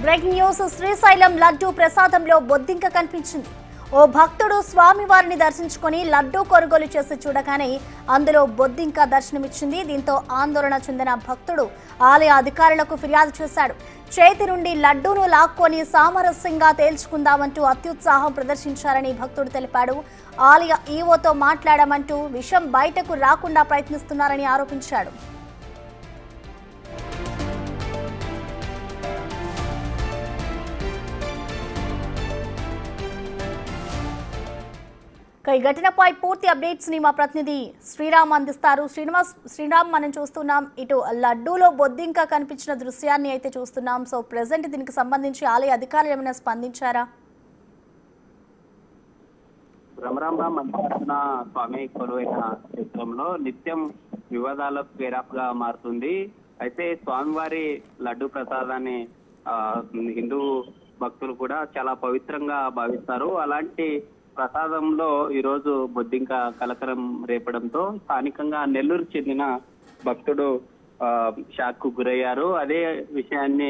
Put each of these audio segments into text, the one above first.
Breaking news Srisailam laddu ప్రసాదంలో బొద్దింక కనిపించింది. ఓ భక్తుడు స్వామివారిని దర్శించుకొని లడ్డూ కొనుగోలు చేసి చూడగానే అందులో బొద్దింక దర్శనమిచ్చింది. దీంతో ఆందోళన చెందిన భక్తుడు ఆలయ అధికారులకు ఫిర్యాదు చేశాడు. చేతి నుండి లడ్డూను లాక్కొని సామరస్యంగా తేల్చుకుందామంటూ అత్యుత్సాహం ప్రదర్శించారని భక్తుడు తెలిపాడు. ఆలయ ఈవోతో మాట్లాడామంటూ విషయం బయటకు రాకుండా ప్రయత్నిస్తున్నారని ఆరోపించాడు. ఈ ఘటనపై పూర్తి అప్డేట్స్ ని మా ప్రతినిధి శ్రీరామ్ అందిస్తారు. శ్రీరామ్, మనం చూస్తున్నాం ఇటు లడ్డూలో బొద్దింక కనిపించిన దృశ్యాన్ని అయితే చూస్తున్నాం. సో ప్రెసెంట్ దీనికి సంబంధించి ఆలయ అధికారులు ఏమైనా స్పందించారా? భ్రమరాంబ మల్లికార్జున స్వామి కొలువైన క్షేత్రంలో నిత్యం వివాదాలకు పేరాపుగా మారుతుంది. అయితే స్వామివారి లడ్డు ప్రసాదాన్ని హిందూ భక్తులు కూడా చాలా పవిత్రంగా భావిస్తారు. అలాంటి ప్రసాదంలో ఈరోజు బొద్దింక కలకరం రేపడంతో స్థానికంగా నెల్లూరు చెందిన భక్తుడు షాక్ కు గురయ్యారు. అదే విషయాన్ని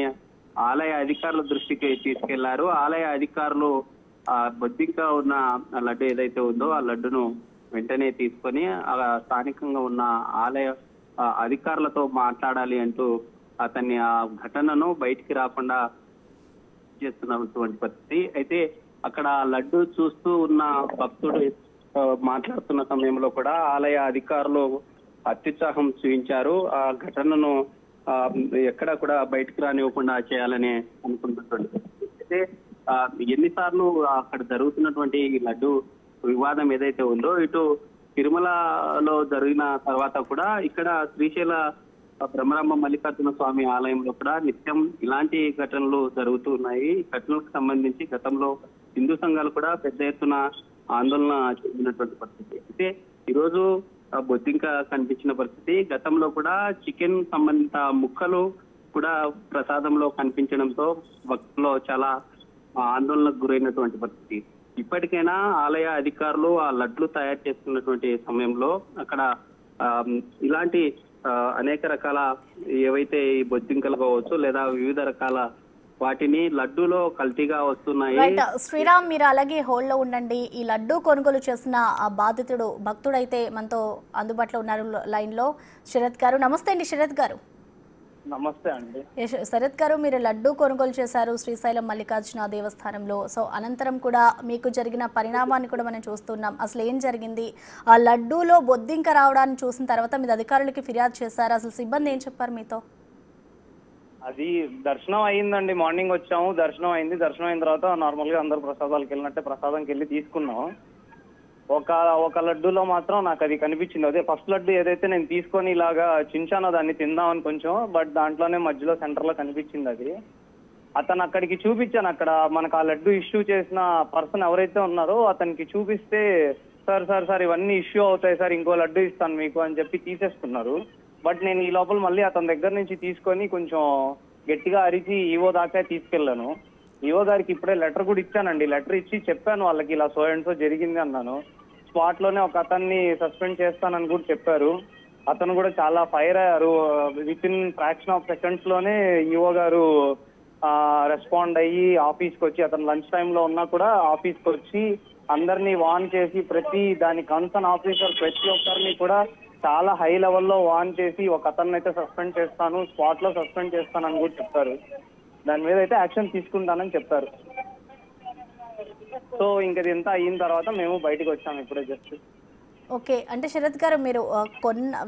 ఆలయ అధికారుల దృష్టికి తీసుకెళ్లారు. ఆలయ అధికారులు బొద్దింక ఉన్న లడ్డు ఏదైతే ఉందో ఆ లడ్డును వెంటనే తీసుకొని స్థానికంగా ఉన్న ఆలయ అధికారులతో మాట్లాడాలి అంటూ అతన్ని ఆ ఘటనను బయటికి రాకుండా చేస్తున్నటువంటి పరిస్థితి. అయితే అక్కడ లడ్డు చూస్తూ ఉన్న భక్తుడు మాట్లాడుతున్న సమయంలో కూడా ఆలయ అధికారులు అత్యుత్సాహం చూపించారు. ఆ ఘటనను ఎక్కడ కూడా బయటకు రానివ్వకుండా చేయాలని అనుకుంటున్నాడు. అయితే ఎన్నిసార్లు అక్కడ జరుగుతున్నటువంటి లడ్డు వివాదం ఏదైతే ఉందో ఇటు తిరుమలలో జరిగిన తర్వాత కూడా ఇక్కడ శ్రీశైల భ్రమరాంబ మల్లికార్జున స్వామి ఆలయంలో కూడా నిత్యం ఇలాంటి ఘటనలు జరుగుతూ ఉన్నాయి. ఈ ఘటనలకు సంబంధించి గతంలో హిందూ సంఘాలు కూడా పెద్ద ఎత్తున ఆందోళన చెందినటువంటి పరిస్థితి. అయితే ఈరోజు బొద్దింక కనిపించిన పరిస్థితి. గతంలో కూడా చికెన్ సంబంధిత ముక్కలు కూడా ప్రసాదంలో కనిపించడంతో భక్తుల్లో చాలా ఆందోళనకు గురైనటువంటి పరిస్థితి. ఇప్పటికైనా ఆలయ అధికారులు ఆ లడ్లు తయారు చేస్తున్నటువంటి సమయంలో అక్కడ ఇలాంటి అనేక రకాల ఏవైతే ఈ బొద్దింకలు కావచ్చు లేదా వివిధ రకాల వాటిని లడ్డూలో కల్తీగా వస్తున్నాయి. శ్రీరామ్, మీరు అలాగే హోల్డ్ లో ఉండండి. ఈ లడ్డూ కొనుగోలు చేసిన బాధితుడు భక్తుడైతే మనతో అందుబాటులో ఉన్నారు లైన్ లో. శరత్ గారు, నమస్తే అండి. శరత్ గారు. నమస్తే అండి. శరత్ గారు, మీరు లడ్డూ కొనుగోలు చేశారు శ్రీశైలం మల్లికార్జున దేవస్థానంలో. సో అనంతరం కూడా మీకు జరిగిన పరిణామాన్ని కూడా మనం చూస్తున్నాం. అసలు ఏం జరిగింది? ఆ లడ్డూలో బొద్దింక రావడాన్ని చూసిన తర్వాత మీరు అధికారులకి ఫిర్యాదు చేశారు. అసలు సిబ్బంది ఏం చెప్పారు మీతో? అది దర్శనం అయిందండి. మార్నింగ్ వచ్చాము, దర్శనం అయింది. దర్శనం అయిన తర్వాత నార్మల్ గా అందరు ప్రసాదాలకు వెళ్ళినట్టే ప్రసాదంకి వెళ్ళి తీసుకున్నాం. ఒక లడ్డూలో మాత్రం నాకు అది కనిపించింది. అదే ఫస్ట్ లడ్డు ఏదైతే నేను తీసుకొని ఇలాగా చించానో దాన్ని తిందామని కొంచెం, బట్ దాంట్లోనే మధ్యలో సెంటర్ లో కనిపించింది అది. అతను అక్కడికి చూపించాను. అక్కడ మనకు ఆ లడ్డు ఇష్యూ చేసిన పర్సన్ ఎవరైతే ఉన్నారో అతనికి చూపిస్తే సార్ ఇవన్నీ ఇష్యూ అవుతాయి సార్, ఇంకో లడ్డు ఇస్తాను మీకు అని చెప్పి తీసేసుకున్నారు. బట్ నేను ఈ లోపల మళ్ళీ అతని దగ్గర నుంచి తీసుకొని కొంచెం గట్టిగా అరిచి ఈవో దాకా తీసుకెళ్లాను. ఈవో గారికి ఇప్పుడే లెటర్ కూడా ఇచ్చానండి. లెటర్ ఇచ్చి చెప్పాను వాళ్ళకి ఇలా సో అండ్ సో జరిగింది అన్నాను. స్పాట్ లోనే ఒక అతన్ని సస్పెండ్ చేస్తానని కూడా చెప్పారు. అతను కూడా చాలా ఫైర్ అయ్యారు. With in fraction of seconds లోనే ఈవో గారు రెస్పాండ్ అయ్యి ఆఫీస్కి వచ్చి, అతను లంచ్ టైంలో ఉన్నా కూడా ఆఫీస్కి వచ్చి అందరినీ వార్న్ చేసి ప్రతి దాని కన్సర్న్ ఆఫీసర్ ప్రతి ఒక్కరిని కూడా చాలా హై లెవెల్లో వార్న్ చేసి ఒక అతన్ని అయితే సస్పెండ్ చేస్తాను, స్పాట్ లో సస్పెండ్ చేస్తానని కూడా చెప్పారు. దాని మీద అయితే యాక్షన్ తీసుకుంటానని చెప్పారు. సో ఇంకది ఎంత అయిన తర్వాత మేము బయటకు వచ్చాము ఇప్పుడే జస్ట్. ఓకే, అంటే శరత్ గారు, మీరు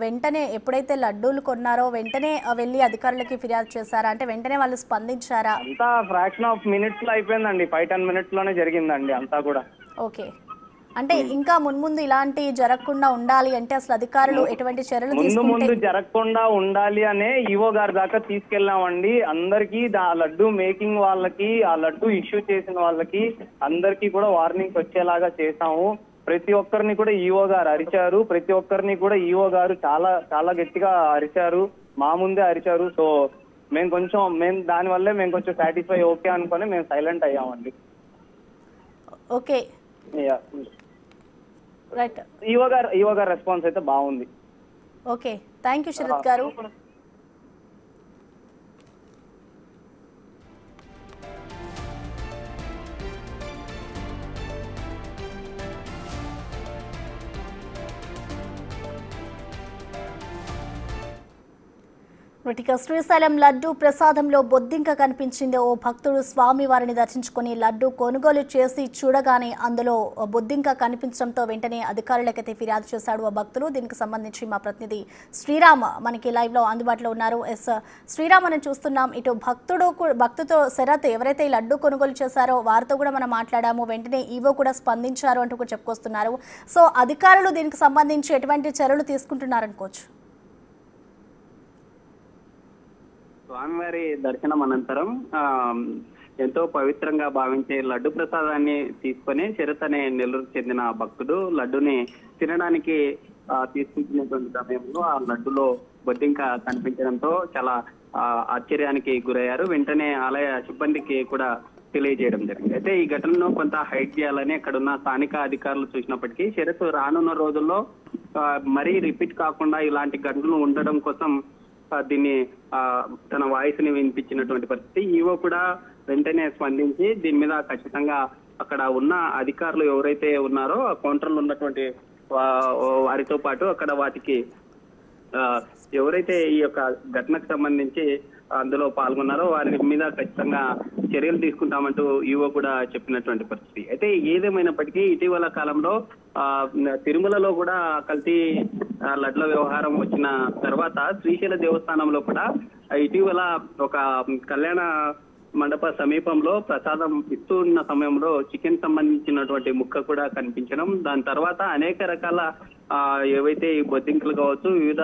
వెంటనే ఎప్పుడైతే లడ్డూలు కొన్నారో వెంటనే వెళ్ళి అధికారులకి ఫిర్యాదు చేశారా? అంటే వెంటనే వాళ్ళు స్పందించారా? అంతా ఫ్రాక్షన్ ఆఫ్ మినిట్స్ లో అయిపోయిందండి. 5-10 minutes లోనే జరిగిందండి అంతా కూడా. ఓకే, అంటే ఇంకా మున్ముందు ఇలాంటి జరగకుండా ఉండాలి అంటే అసలు అధికారులు ఎటువంటి చర్యలు ముందు జరగకుండా ఉండాలి అనే ఈవో గారి దాకా తీసుకెళ్ళామండి. అందరికీ ఆ లడ్డు మేకింగ్ వాళ్ళకి, ఆ లడ్డు ఇష్యూ చేసిన వాళ్ళకి అందరికీ కూడా వార్నింగ్స్ వచ్చేలాగా చేశాము. ప్రతి ఒక్కరిని కూడా ఈవో గారు అరిచారు. ప్రతి ఒక్కరిని కూడా ఈవో గారు చాలా చాలా గట్టిగా అరిచారు, మా ముందే అరిచారు. సో మేము దానివల్లే మేము కొంచెం సాటిస్ఫై ఓకే అనుకొని మేము సైలెంట్ అయ్యామండి. Okay, right. ఈవో గారు రెస్పాన్స్ అయితే బాగుంది. ఓకే, థ్యాంక్ యూ శరత్ గారు. ఇక శ్రీశైలం లడ్డు ప్రసాదంలో బొద్దింక కనిపించింది. ఓ భక్తుడు స్వామి వారిని దర్శించుకుని లడ్డు కొనుగోలు చేసి చూడగానే అందులో బొద్దింక కనిపించడంతో వెంటనే అధికారులకైతే ఫిర్యాదు చేశాడు ఆ భక్తులు. దీనికి సంబంధించి మా ప్రతినిధి శ్రీరామ్ మనకి లైవ్ లో అందుబాటులో ఉన్నారు. శ్రీరామ్ మనం చూస్తున్నాం. ఇటు భక్తుతో శరత్ ఎవరైతే ఈ లడ్డు కొనుగోలు చేశారో వారితో కూడా మనం మాట్లాడాము. వెంటనే ఈవో కూడా స్పందించారు అంటూ కూడా చెప్పుకొస్తున్నారు. సో అధికారులు దీనికి సంబంధించి ఎటువంటి చర్యలు తీసుకుంటున్నారనుకోవచ్చు? స్వామివారి దర్శనం అనంతరం ఎంతో పవిత్రంగా భావించే లడ్డు ప్రసాదాన్ని తీసుకొని శరత్ అనే నెల్లూరుకు చెందిన భక్తుడు లడ్డుని తినడానికి తీసుకుంటున్నటువంటి సమయంలో ఆ లడ్డులో బొద్దింక కనిపించడంతో చాలా ఆశ్చర్యానికి గురయ్యారు. వెంటనే ఆలయ సిబ్బందికి కూడా తెలియజేయడం జరిగింది. అయితే ఈ ఘటనను కొంత హైడ్ చేయాలని అక్కడున్న స్థానిక అధికారులు చూసినప్పటికీ శరత్ రానున్న రోజుల్లో మరీ రిపీట్ కాకుండా ఇలాంటి ఘటనలు ఉండడం కోసం దీన్ని తన వాయిస్ ని వినిపించినటువంటి పరిస్థితి. ఈవో కూడా వెంటనే స్పందించి దీని మీద ఖచ్చితంగా అక్కడ ఉన్న అధికారులు ఎవరైతే ఉన్నారో ఆ కౌంటర్లు ఉన్నటువంటి వారితో పాటు అక్కడ వాటికి ఎవరైతే ఈ యొక్క ఘటనకు సంబంధించి అందులో పాల్గొన్నారో వారి మీద ఖచ్చితంగా చర్యలు తీసుకుంటామంటూ ఈవో కూడా చెప్పినటువంటి పరిస్థితి. అయితే ఏదేమైనప్పటికీ ఇటీవల కాలంలో తిరుమలలో కూడా కల్తీ లడ్ల వ్యవహారం వచ్చిన తర్వాత శ్రీశైల దేవస్థానంలో కూడా ఇటీవల ఒక కళ్యాణ మండప సమీపంలో ప్రసాదం ఇస్తూ ఉన్న సమయంలో చికెన్ సంబంధించినటువంటి ముక్క కూడా కనిపించడం, దాని తర్వాత అనేక రకాల ఏవైతే ఈ బొద్దింకలు కావచ్చు వివిధ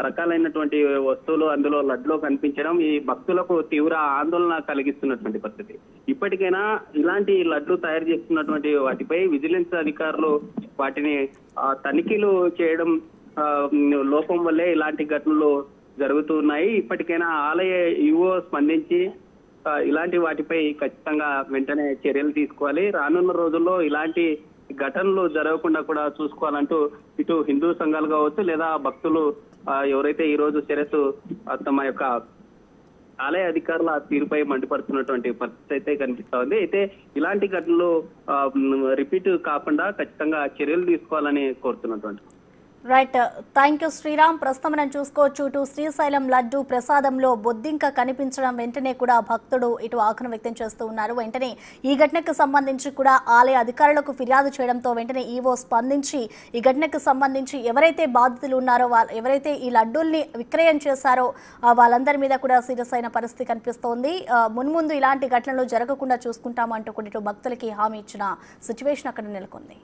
రకాలైనటువంటి వస్తువులు అందులో లడ్లో కనిపించడం ఈ భక్తులకు తీవ్ర ఆందోళన కలిగిస్తున్నటువంటి పరిస్థితి. ఇప్పటికైనా ఇలాంటి లడ్లు తయారు చేస్తున్నటువంటి వాటిపై విజిలెన్స్ అధికారులు వాటిని తనిఖీలు చేయడం లోపం వల్లే ఇలాంటి ఘటనలు జరుగుతున్నాయి. ఇప్పటికైనా ఆలయ ఈవో స్పందించి ఇలాంటి వాటిపై ఖచ్చితంగా వెంటనే చర్యలు తీసుకోవాలి. రానున్న రోజుల్లో ఇలాంటి ఘటనలు జరగకుండా కూడా చూసుకోవాలంటూ ఇటు హిందూ సంఘాలు కావచ్చు లేదా భక్తులు ఎవరైతే ఈ రోజు శరత్ తమ యొక్క ఆలయ అధికారుల తీరుపై మండిపడుతున్నటువంటి పరిస్థితి అయితే కనిపిస్తా ఉంది. అయితే ఇలాంటి ఘటనలు రిపీట్ కాకుండా ఖచ్చితంగా చర్యలు తీసుకోవాలని కోరుతున్నటువంటి. Right, thank you Sriram. ప్రస్తుతం మనం చూసుకోవచ్చు ఇటు శ్రీశైలం లడ్డు ప్రసాదంలో బొద్దింక కనిపించడం వెంటనే కూడా భక్తుడు ఇటు ఆగ్రహం వ్యక్తం చేస్తూ ఉన్నారు. వెంటనే ఈ ఘటనకు సంబంధించి కూడా ఆలయ అధికారులకు ఫిర్యాదు చేయడంతో వెంటనే ఈవో స్పందించి ఈ ఘటనకు సంబంధించి ఎవరైతే బాధితులు ఉన్నారో ఎవరైతే ఈ లడ్డూల్ని విక్రయం చేశారో వాళ్ళందరి మీద కూడా సీరియస్ అయిన పరిస్థితి కనిపిస్తోంది. మున్ముందు ఇలాంటి ఘటనలు జరగకుండా చూసుకుంటామంటూ కూడా ఇటు భక్తులకి హామీ ఇచ్చిన సిచ్యువేషన్ అక్కడ నెలకొంది.